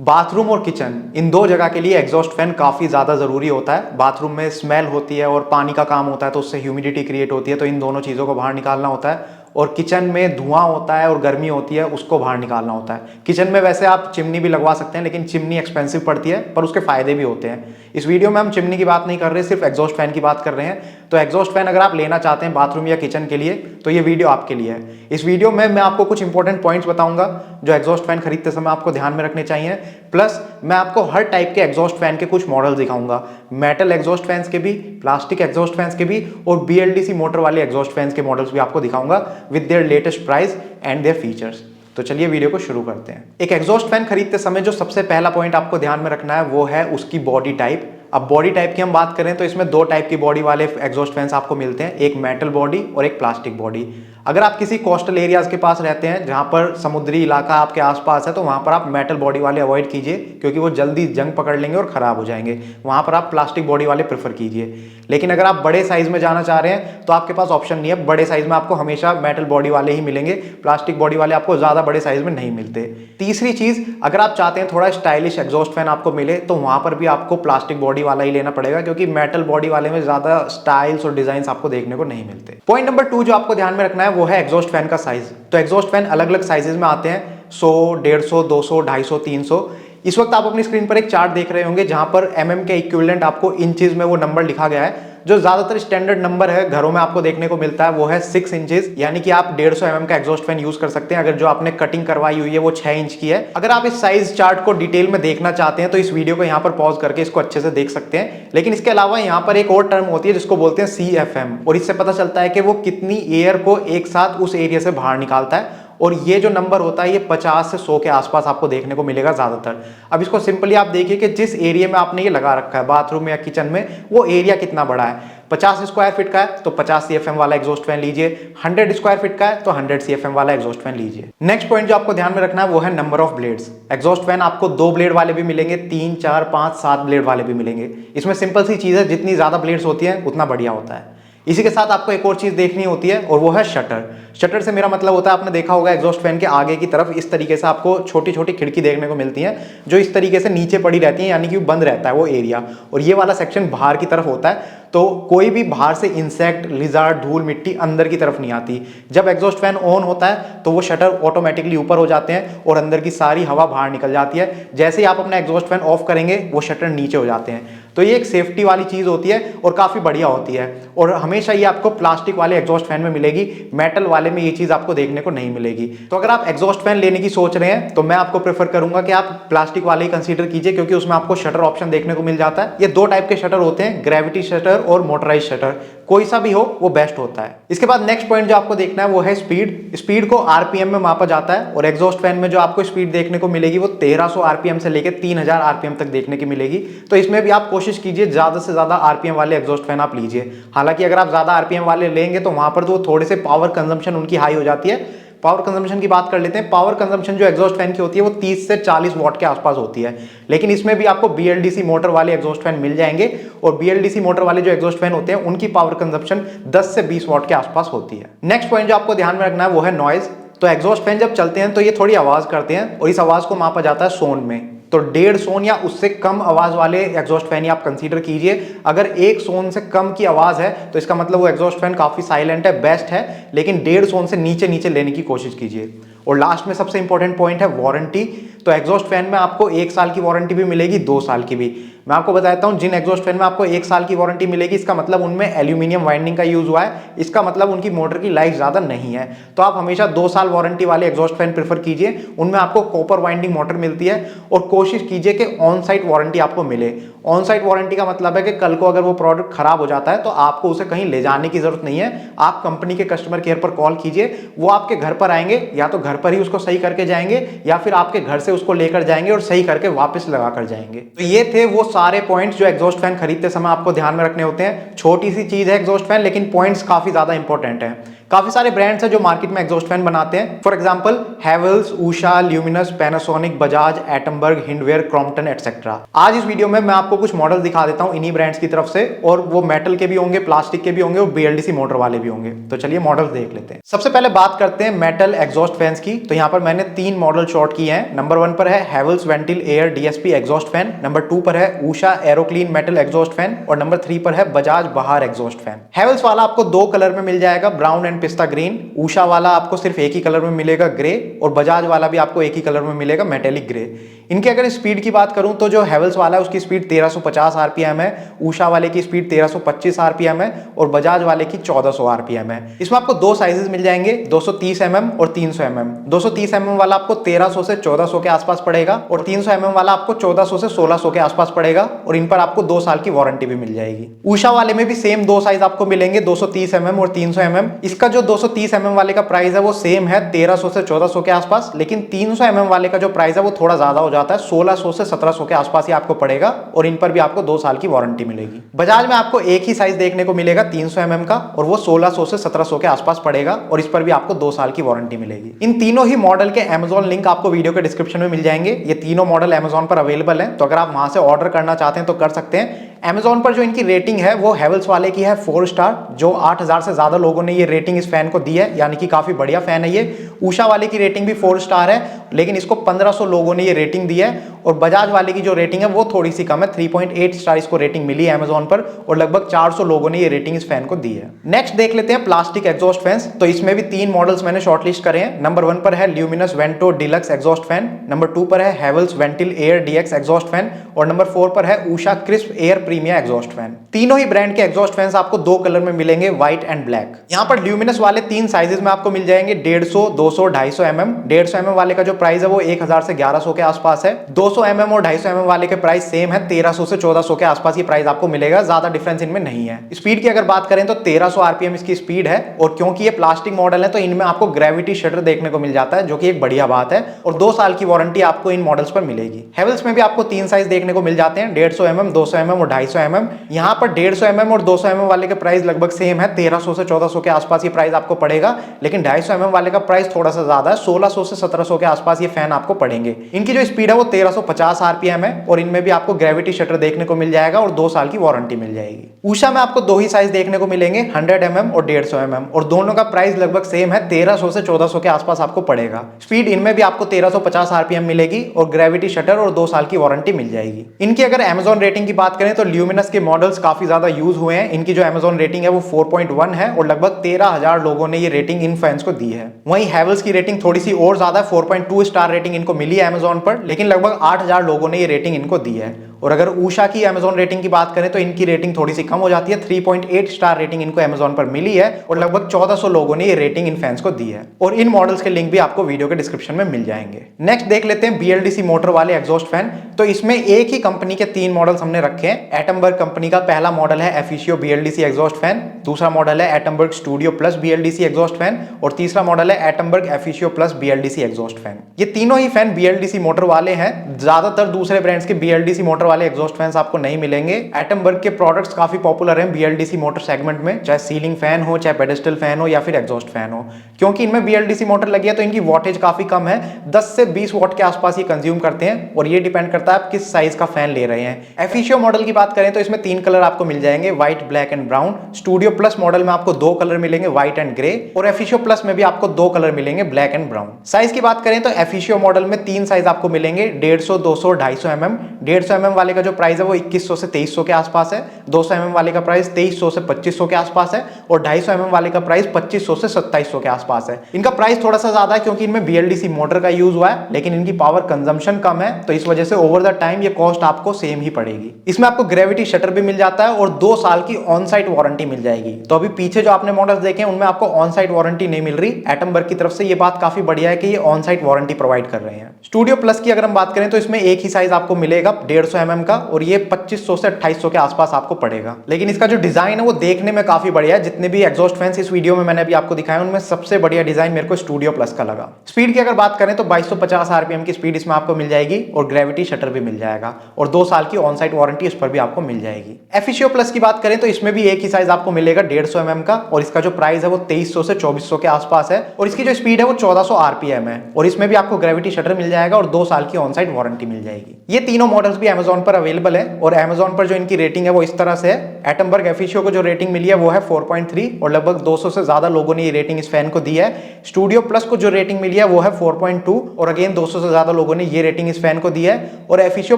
Bathroom और kitchen इन दो जगह के लिए एग्जॉस्ट फैन काफ़ी ज़्यादा ज़रूरी होता है। बाथरूम में स्मेल होती है और पानी का काम होता है, तो उससे ह्यूमिडिटी क्रिएट होती है, तो इन दोनों चीज़ों को बाहर निकालना होता है। और किचन में धुआं होता है और गर्मी होती है, उसको बाहर निकालना होता है। किचन में वैसे आप चिमनी भी लगवा सकते हैं, लेकिन चिमनी एक्सपेंसिव पड़ती है, पर उसके फायदे भी होते हैं। इस वीडियो में हम चिमनी की बात नहीं कर रहे, सिर्फ एग्जॉस्ट फैन की बात कर रहे हैं। तो एग्जॉस्ट फैन अगर आप लेना चाहते हैं बाथरूम या किचन के लिए, तो ये वीडियो आपके लिए है। इस वीडियो में मैं आपको कुछ इंपॉर्टेंट पॉइंट्स बताऊंगा जो एग्जॉस्ट फैन खरीदते समय आपको ध्यान में रखने चाहिए। प्लस मैं आपको हर टाइप के एग्जॉस्ट फैन के कुछ मॉडल दिखाऊंगा, मेटल एग्जॉस्ट फैंस के भी, प्लास्टिक एग्जॉस्ट फैंस के भी, और BLDC मोटर वाले एग्जॉस्ट फैंस के मॉडल्स भी आपको दिखाऊंगा with their latest price and their features. तो चलिए वीडियो को शुरू करते हैं। एक एग्जॉस्ट फैन खरीदते समय जो सबसे पहला पॉइंट आपको ध्यान में रखना है वो है उसकी बॉडी टाइप। अब बॉडी टाइप की हम बात करें तो इसमें दो टाइप की बॉडी वाले एग्जॉस्ट फैंस आपको मिलते हैं, एक मेटल बॉडी और एक प्लास्टिक बॉडी। अगर आप किसी कोस्टल एरियाज के पास रहते हैं जहां पर समुद्री इलाका आपके आसपास है, तो वहां पर आप मेटल बॉडी वाले अवॉइड कीजिए, क्योंकि वो जल्दी जंग पकड़ लेंगे और खराब हो जाएंगे। वहां पर आप प्लास्टिक बॉडी वाले प्रेफर कीजिए। लेकिन अगर आप बड़े साइज में जाना चाह रहे हैं तो आपके पास ऑप्शन नहीं है, बड़े साइज में आपको हमेशा मेटल बॉडी वाले ही मिलेंगे, प्लास्टिक बॉडी वाले आपको ज्यादा बड़े साइज में नहीं मिलते। तीसरी चीज, अगर आप चाहते हैं थोड़ा स्टाइलिश एग्जॉस्ट फैन आपको मिले, तो वहां पर भी आपको प्लास्टिक बॉडी वाला ही लेना पड़ेगा, क्योंकि मेटल बॉडी वाले में ज्यादा स्टाइल्स और डिजाइन आपको देखने को नहीं मिलते। पॉइंट नंबर 2 जो आपको ध्यान में रखना है वो है एग्जॉस्ट फैन का साइज। तो एग्जॉस्ट फैन अलग अलग साइजेस में आते हैं, 100, 150, 200, 250, 300। इस वक्त आप अपनी स्क्रीन पर एक चार्ट देख रहे होंगे जहां पर mm के इक्विवेलेंट आपको इंचेस में वो नंबर लिखा गया है। जो ज्यादातर स्टैंडर्ड नंबर है घरों में आपको देखने को मिलता है वो है 6 इंचेस, यानी कि आप 150 mm का एग्जॉस्ट फैन यूज कर सकते हैं अगर जो आपने कटिंग करवाई हुई है वो 6 इंच की है। अगर आप इस साइज चार्ट को डिटेल में देखना चाहते हैं तो इस वीडियो को यहाँ पर पॉज करके इसको अच्छे से देख सकते हैं। लेकिन इसके अलावा यहाँ पर एक और टर्म होती है जिसको बोलते हैं CFM, और इससे पता चलता है कि वो कितनी एयर को एक साथ उस एरिया से बाहर निकालता है। और ये जो नंबर होता है ये 50 से 100 के आसपास आपको देखने को मिलेगा ज्यादातर। अब इसको सिंपली आप देखिए कि जिस एरिया में आपने ये लगा रखा है बाथरूम या किचन में, वो एरिया कितना बड़ा है। 50 स्क्वायर फीट का है तो 50 CFM वाला एग्जॉस्ट फैन लीजिए, 100 स्क्वायर फीट का है तो 100 CFM वाला एग्जॉस्ट फैन लीजिए। नेक्स्ट पॉइंट जो आपको ध्यान में रखना है वो है number of blades. Exhaust fan आपको 2 ब्लेड वाले भी मिलेंगे, 3, 4, 5, 7 ब्लेड वाले भी मिलेंगे। इसमें सिंपल सी चीज है, जितनी ज्यादा ब्लेड्स होती है उतना बढ़िया होता है। इसी के साथ आपको एक और चीज देखनी होती है और वो है शटर। शटर से मेरा मतलब होता है, आपने देखा होगा एग्जॉस्ट फैन के आगे की तरफ इस तरीके से आपको छोटी छोटी खिड़की देखने को मिलती है जो इस तरीके से नीचे पड़ी रहती है, यानी कि बंद रहता है वो एरिया, और ये वाला सेक्शन बाहर की तरफ होता है। तो कोई भी बाहर से इंसेक्ट, लिजार्ड, धूल मिट्टी अंदर की तरफ नहीं आती। जब एग्जॉस्ट फैन ऑन होता है तो वो शटर ऑटोमेटिकली ऊपर हो जाते हैं और अंदर की सारी हवा बाहर निकल जाती है। जैसे ही आप अपना एग्जॉस्ट फैन ऑफ करेंगे वो शटर नीचे हो जाते हैं। तो ये एक सेफ्टी वाली चीज होती है और काफी बढ़िया होती है, और हमेशा ये आपको प्लास्टिक वाले एग्जॉस्ट फैन में मिलेगी, मेटल वाले में ये चीज आपको देखने को नहीं मिलेगी। तो अगर आप एग्जॉस्ट फैन लेने की सोच रहे हैं तो मैं आपको प्रेफर करूंगा कि आप प्लास्टिक वाले ही कंसीडर कीजिए, क्योंकि उसमें आपको शटर ऑप्शन देखने को मिल जाता है। ये 2 टाइप के शटर होते हैं, ग्रेविटी शटर और मोटराइज शटर। कोई सा भी हो वो बेस्ट होता है। इसके बाद नेक्स्ट पॉइंट जो आपको देखना है वो है स्पीड। स्पीड को RPM में मापा जाता है, और एग्जॉस्ट फैन में जो आपको स्पीड देखने को मिलेगी वो 1300 RPM से लेकर 3000 RPM तक देखने की मिलेगी। तो इसमें भी आप कोशिश कीजिए ज्यादा से ज्यादा RPM वाले एग्जॉस्ट फैन आप लीजिए। हालांकि अगर आप ज्यादा RPM वाले लेंगे तो वहां पर तो थोड़े से पावर कंजम्पशन उनकी हाई हो जाती है। पावर कंजम्पशन की बात कर लेते हैं। पावर कंजम्पशन जो एग्जॉस्ट फैन की होती है वो 30 से 40 वॉट के आसपास होती है, लेकिन इसमें भी आपको BLDC मोटर वाले एग्जॉस्ट फैन मिल जाएंगे, और BLDC मोटर वाले जो एग्जॉस्ट फैन होते हैं उनकी पावर कंजम्पशन 10 से 20 वॉट के आसपास होती है। नेक्स्ट पॉइंट जो आपको ध्यान में रखना है वो है नॉइज। तो एग्जॉस्ट फैन जब चलते हैं तो ये थोड़ी आवाज करते हैं, और इस आवाज को मापा जाता है सोन में। तो 1.5 सोन या उससे कम आवाज वाले एग्जॉस्ट फैन ही आप कंसीडर कीजिए। अगर 1 सोन से कम की आवाज है तो इसका मतलब वो एग्जॉस्ट फैन काफी साइलेंट है, बेस्ट है, लेकिन 1.5 सोन से नीचे नीचे लेने की कोशिश कीजिए। और लास्ट में सबसे इंपॉर्टेंट पॉइंट है वारंटी। तो एग्जॉस्ट फैन में आपको 1 साल की वारंटी भी मिलेगी, 2 साल की भी। मैं आपको बताता हूं, जिन एग्जॉस्ट फैन में आपको 1 साल की वारंटी मिलेगी, इसका मतलब उनमें एल्यूमिनियम वाइंडिंग का यूज हुआ है, इसका मतलब उनकी मोटर की लाइफ ज्यादा नहीं है। तो आप हमेशा 2 साल वारंटी वाले एग्जॉस्ट फैन प्रेफर कीजिए, उनमें आपको कॉपर वाइंडिंग मोटर मिलती है। और कोशिश कीजिए कि ऑन साइट वारंटी आपको मिले। ऑन साइट वारंटी का मतलब है कि कल को अगर वो प्रोडक्ट खराब हो जाता है तो आपको उसे कहीं ले जाने की जरूरत नहीं है, आप कंपनी के कस्टमर केयर पर कॉल कीजिए, वो आपके घर पर आएंगे, या तो घर पर ही उसको सही करके जाएंगे या फिर आपके घर से उसको लेकर जाएंगे और सही करके वापस लगा कर जाएंगे। तो ये थे वो सारे पॉइंट्स जो एग्जॉस्ट फैन खरीदते समय आपको ध्यान में रखने होते हैं। छोटी सी चीज है एग्जॉस्ट फैन, लेकिन पॉइंट्स काफी ज्यादा इंपॉर्टेंट है। काफी सारे ब्रांड्स हैं जो मार्केट में एग्जॉस्ट फैन बनाते हैं। For example Havells, Usha, luminous, Panasonic, Bajaj, Atomberg, Hindware, Crompton etcetera. आज इस वीडियो में मैं आपको कुछ मॉडल दिखा देता हूं इन्हीं ब्रांड्स की तरफ से, और वो मेटल के भी होंगे, प्लास्टिक के भी होंगे और BLDC मोटर वाले भी होंगे। तो चलिए मॉडल देख लेते हैं। सबसे पहले बात करते हैं मेटल एग्जॉस्ट फैंस की। तो यहाँ पर मैंने 3 मॉडल शॉर्ट किए हैं। नंबर 1 पर है Havells Ventil air DSP exhaust fan, number 2 पर है Usha Aeroclean metal exhaust fan और नंबर 3 पर है बजाज बहार एग्जॉस्ट फैन। हैवेल्स वाला आपको 2 कलर में मिल जाएगा, ब्राउन एंड पिस्ता ग्रीन। उषा वाला आपको सिर्फ एक ही कलर में मिलेगा, ग्रे, और बजाज वाला भी आपको एक ही कलर में मिलेगा, मेटेलिक ग्रे। इनकी अगर स्पीड की बात करूं तो जो हैवेल्स वाला है उसकी स्पीड 1350 RPM है, उषा वाले की स्पीड 1325 RPM है और बजाज वाले की 1400 RPM है। इसमें आपको 2 साइजेस मिल जाएंगे, 230 mm और 300 mm। 230 mm वाला आपको 1300 से 1400 के आसपास पड़ेगा और 300 mm वाला आपको 1400 से 1600 के आसपास पड़ेगा, और इन पर आपको 2 साल की वारंटी भी मिल जाएगी। उषा वाले में भी सेम 2 साइज आपको मिलेंगे, 230 mm और 300 mm। इसका जो 230 mm वाले का प्राइस है वो सेम है 1300 से 1400 के आसपास, लेकिन 300 mm वाले का जो प्राइस है वो थोड़ा ज्यादा हो जाता है, 1600 से 1700 के आसपास ही आपको पड़ेगा, और इन पर भी आपको 2 साल की वारंटी मिलेगी। बजाज में आपको एक ही साइज देखने को मिलेगा 300 mm का, और वो 1600 से 1700 के आसपास पड़ेगा, और इस पर भी आपको 2 साल की वारंटी मिलेगी। इन तीनों ही मॉडल के Amazon लिंक आपको वीडियो के डिस्क्रिप्शन में मिल जाएंगे। ये तीनों मॉडल Amazon पर अवेलेबल हैं, तो अगर आप वहां से ऑर्डर करना चाहते हैं तो कर सकते हैं। Amazon पर जो इनकी रेटिंग है वो हैवेल्स वाले की है 4 स्टार, जो 8000 से ज्यादा लोगों ने ये रेटिंग इस फैन को दी है, यानी कि काफी बढ़िया फैन है ये। उषा वाले की रेटिंग भी 4 स्टार है, लेकिन इसको 1500 लोगों ने ये रेटिंग दी है, और बजाज वाले की जो रेटिंग है वो थोड़ी सी कम है, 3.8 स्टार इसको रेटिंग मिली है Amazon पर, और लगभग 400 लोगों ने ये रेटिंग इस फैन को दी है। नेक्स्ट देख लेते हैं प्लास्टिक एग्जॉस्ट फैंस। तो इसमें भी 3 मॉडल्स मैंने शॉर्टलिस्ट करे हैं। नंबर 1 पर है Luminous Vento Deluxe exhaust fan, number 2 पर है Havells Ventil air DX exhaust fan और नंबर 4 पर है Usha Crisp Air Premia exhaust fan. तीनों ही ब्रांड के एग्जॉस्ट फैंस आपको 2 कलर में मिलेंगे, व्हाइट एंड ब्लैक। यहाँ पर ल्यूमिनस वाले 3 साइजेस में आपको मिल जाएंगे, 150, 200, 250 mm। 150 mm वाले का जो प्राइस है वो 1000 से 1100 के आसपास है। 200 mm और 250 mm वाले के प्राइस सेम है, 1300 से 1400 के आसपास ये प्राइस आपको मिलेगा, ज्यादा डिफरेंस इनमें नहीं है। स्पीड की अगर बात करें तो 1300 RPM इसकी स्पीड है, और क्योंकि ये प्लास्टिक मॉडल है तो इनमें आपको ग्रेविटी शटर देखने को मिल जाता है, जो कि एक बढ़िया बात है, और 2 साल की वारंटी आपको इन मॉडल्स पर मिलेगी। हैवेल्स में भी आपको 3 साइज देखने को मिल जाते हैं, 150 mm, 200 mm और 250 mm। यहाँ पर 150 mm और 200 mm वाले के प्राइस लगभग सेम है, 1300 से 1400 के आसपास ये प्राइस आपको पड़ेगा, लेकिन 250 mm वाले का प्राइस थोड़ा सा ज्यादा है, 1600 से 1700 के आसपास ये फैन आपको पड़ेंगे। इनकी जो स्पीड है वो 1350 RPM है, और इनमें भी आपको ग्रेविटी शटर देखने को मिल जाएगा और 2 साल की वारंटी मिल जाएगी। उषा में आपको 2 ही साइज देखने को मिलेंगे, 100 mm और 150 mm, और दोनों का प्राइस लगभग सेम है, 1300 से 1400 के आसपास आपको पड़ेगा। स्पीड इनमें भी आपको 1350 RPM मिलेगी और ग्रेविटी शटर और 2 साल की वारंटी मिल जाएगी। इनकी अगर Amazon रेटिंग की बात करें तो ल्यूमिनस के मॉडल्स काफी ज्यादा यूज हुए हैं। इनकी जो Amazon रेटिंग है वो 4.1 है, और लगभग 13000 लोगों ने ये रेटिंग इन फैंस को दी है। वहीं हैवेल्स की रेटिंग थोड़ी सी और ज्यादा है, 4.2 स्टार रेटिंग इनको मिली है Amazon पर, लेकिन लगभग 8000 लोगों ने ये रेटिंग इनको दी है। और अगर उषा की Amazon रेटिंग की बात करें तो इनकी रेटिंग थोड़ी सी कम हो जाती है, 3.8 स्टार रेटिंग इनको Amazon पर मिली है, और लगभग 1400 लोगों ने ये रेटिंग इन फैंस को दी है, और इन मॉडल्स के लिंक भी आपको वीडियो के डिस्क्रिप्शन में मिल जाएंगे। नेक्स्ट देख लेते हैं BLDC मोटर वाले एग्जॉस्ट फैन। तो इसमें एक ही कंपनी के 3 मॉडल्स हमने रखे हैं। एटमबर्ग कंपनी का पहला मॉडल है एफिशियो BLDC एग्जॉस्ट फैन, दूसरा मॉडल है Atomberg Studio plus BLDC exhaust fan, और तीसरा मॉडल है Atomberg Efficio plus BLDC exhaust fan. ये तीनों ही फैन BLDC मोटर वाले हैं। ज्यादातर दूसरे ब्रांड्स के BLDC मोटर वाले एग्जॉस्ट फैंस आपको नहीं मिलेंगे। एटमबर्ग के प्रोडक्ट्स काफी पॉपुलर हैं BLDC मोटर सेगमेंट में, चाहे सीलिंग फैन हो, चाहे पेडेस्टल फैन हो, या फिर एग्जॉस्ट फैन हो। क्योंकि इनमें BLDC मोटर लगी है तो इनकी वॉटेज काफी कम है, 10 से 20 वॉट के आसपास ये कंज्यूम करते हैं, और ये डिपेंड करता है आप किस साइज का फैन ले रहे हैं। एफिशियो मॉडल की बात करें तो इसमें 3 कलर आपको मिल जाएंगे, white, black and brown. Studio plus model में आपको 2 कलर मिलेंगे, व्हाइट एंड ग्रे, और एफिशियो प्लस में भी आपको 2 कलर मिलेंगे, ब्लैक एंड ब्राउन। साइज की बात करें तो एफिशियो मॉडल में 3 साइज आपको मिलेंगे, 150, 200, 250 mm। 150 mm वाले का जो प्राइस है वो 2100 से 2300 के आसपास है, 200 mm वाले का प्राइस 2300 से 2500 के आसपास है, और 250 mm वाले का प्राइस 2500 से 2700 के आसपास है। इनका प्राइस थोड़ा सा ज्यादा है क्योंकि इनमें BLDC मोटर का यूज हुआ है, लेकिन इनकी पावर कंजम्पशन कम है, तो इस वजह से ओवर द टाइम ये कॉस्ट आपको सेम ही पड़ेगी। इसमें आपको ग्रेविटी शटर भी मिल जाता है और 2 साल की ऑन साइट वारंटी मिल जाएगी। तो अभी पीछे जो आपने मॉडल्स देखे उनमें आपको ऑन साइट वारंटी नहीं मिल रही। एटमबर्ग की तरफ से ये बात काफी बढ़िया है कि ये ऑन साइट वारंटी प्रोवाइड कर रहे हैं। स्टूडियो प्लस की अगर हम बात करें तो इसमें एक ही साइज आपको मिलेगा, मिलेगा 150 mm का, और ये 2500 से 2800 के आसपास आपको पड़ेगा। लेकिन इसका जो डिजाइन है वो देखने में काफी बढ़िया है। जितने भी एग्जॉस्ट फैंस इस वीडियो में मैंने अभी आपको दिखाया उनमें सबसे बढ़िया डिजाइन मेरे को स्टूडियो प्लस का लगा। स्पीड की अगर बात करें तो 2250 आरपीएम की स्पीड इसमें आपको मिल जाएगी और ग्रेविटी शटर भी मिल जाएगा, और 2 साल की ऑन साइट वारंटी इस पर भी आपको मिल जाएगी। एफिशियो प्लस की बात करें तो इसमें भी एक ही साइज आपको मिलेगा 150 mm का, और इसका जो प्राइस है वो 2300 से 2400 के आसपास है, और इसकी जो स्पीड है वो 1400 आरपीएम है, और इसमें भी आपको ग्रेविटी शटर मिल जाएगा और 2 साल की ऑन साइट वारंटी मिल जाएगी। ये तीनों मॉडल्स भी Amazon पर अवेलेबल है, और Amazon पर जो इनकी रेटिंग है वो इस तरह से है। एटमबर्ग एफिशियो को जो रेटिंग मिली है वो है 4.3, और लगभग 200 से ज्यादा लोगों ने ये रेटिंग इस फैन को दी है। स्टूडियो प्लस को जो रेटिंग मिली है वो है 4.2, और अगेन 200 से ज्यादा लोगों ने ये रेटिंग इस फैन को दी है। और एफिशियो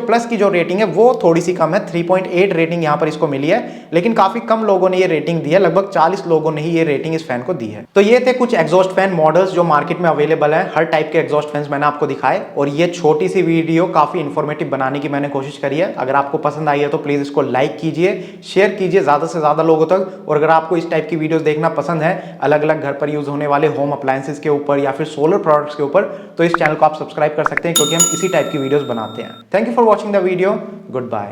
प्लस की जो रेटिंग है वो थोड़ी सी कम है, 3.8 रेटिंग यहाँ पर इसको मिली है, लेकिन काफी कम लोगों ने ये रेटिंग दी है, लगभग 40 लोगों ने ही ये रेटिंग इस फैन को दी है। तो ये थे कुछ एग्जॉस्ट फैन मॉडल्स जो मार्केट में अवेलेबल है। हर टाइप के एग्जॉस्ट फैंस मैंने आपको दिखाए, और ये छोटी सी वीडियो काफी इंफॉर्मेटिव बनाने की मैंने कोशिश करी है। अगर आपको पसंद आई है तो प्लीज इसको लाइक कीजिए, शेयर कीजिए ज्यादा से ज्यादा लोगों तक। और अगर आपको इस टाइप की वीडियोस देखना पसंद है, अलग अलग घर पर यूज होने वाले होम अप्लायंसेस के ऊपर या फिर सोलर प्रोडक्ट्स के ऊपर, तो इस चैनल को आप सब्सक्राइब कर सकते हैं, क्योंकि हम इसी टाइप की वीडियोस बनाते हैं। Thank you for watching the video. Good bye.